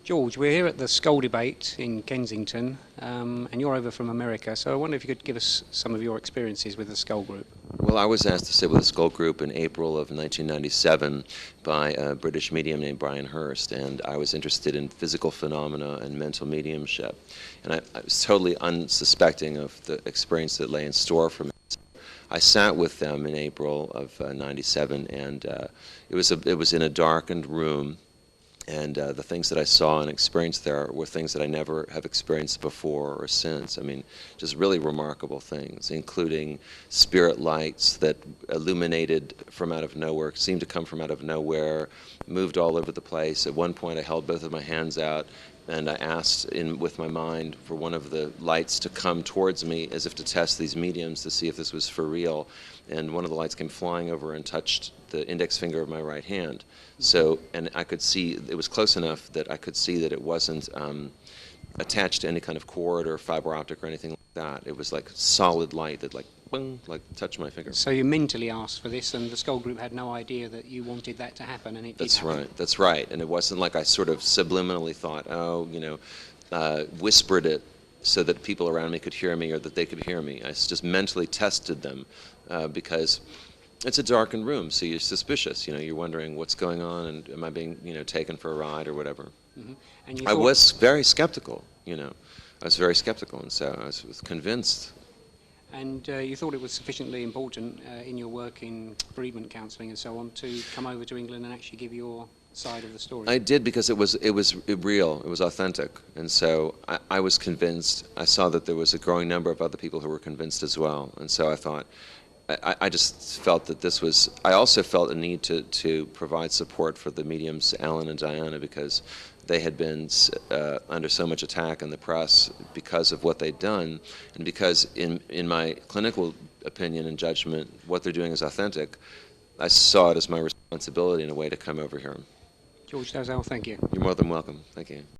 George, we're here at the Scole debate in Kensington, and you're over from America, so I wonder if you could give us some of your experiences with the Scole Group. Well, I was asked to sit with the Scole Group in April of 1997 by a British medium named Brian Hurst, and I was interested in physical phenomena and mental mediumship. And I was totally unsuspecting of the experience that lay in store for me. I sat with them in April of '97, and it was in a darkened room. And the things that I saw and experienced there were things that I never have experienced before or since. I mean, just really remarkable things, including spirit lights that illuminated from out of nowhere, seemed to come from out of nowhere, moved all over the place. At one point, I held both of my hands out, and I asked with my mind for one of the lights to come towards me as if to test these mediums to see if this was for real. And one of the lights came flying over and touched the index finger of my right hand. So, and I could see, it was close enough that I could see that it wasn't attached to any kind of cord or fiber optic or anything like that. It was like solid light that like, boom, like touched my finger. So you mentally asked for this, and the Scole Group had no idea that you wanted that to happen, and it did happen. That's right. And it wasn't like I sort of subliminally thought, whispered it so that people around me could hear me or that they could hear me. I just mentally tested them because it's a darkened room, so you're suspicious. You're wondering what's going on, and am I being, taken for a ride or whatever. Mm-hmm. And I was very skeptical. I was very skeptical, and so I was convinced. And you thought it was sufficiently important in your work in bereavement counselling and so on to come over to England and actually give your side of the story. I did, because it was real, it was authentic, and so I was convinced. I saw that there was a growing number of other people who were convinced as well, and so I thought, I just felt that this was, I also felt a need to provide support for the mediums Alan and Diana, because they had been under so much attack in the press because of what they'd done, and because in my clinical opinion and judgment, what they're doing is authentic. I saw it as my responsibility in a way to come over here. George Dalzell, thank you. You're more than welcome. Thank you.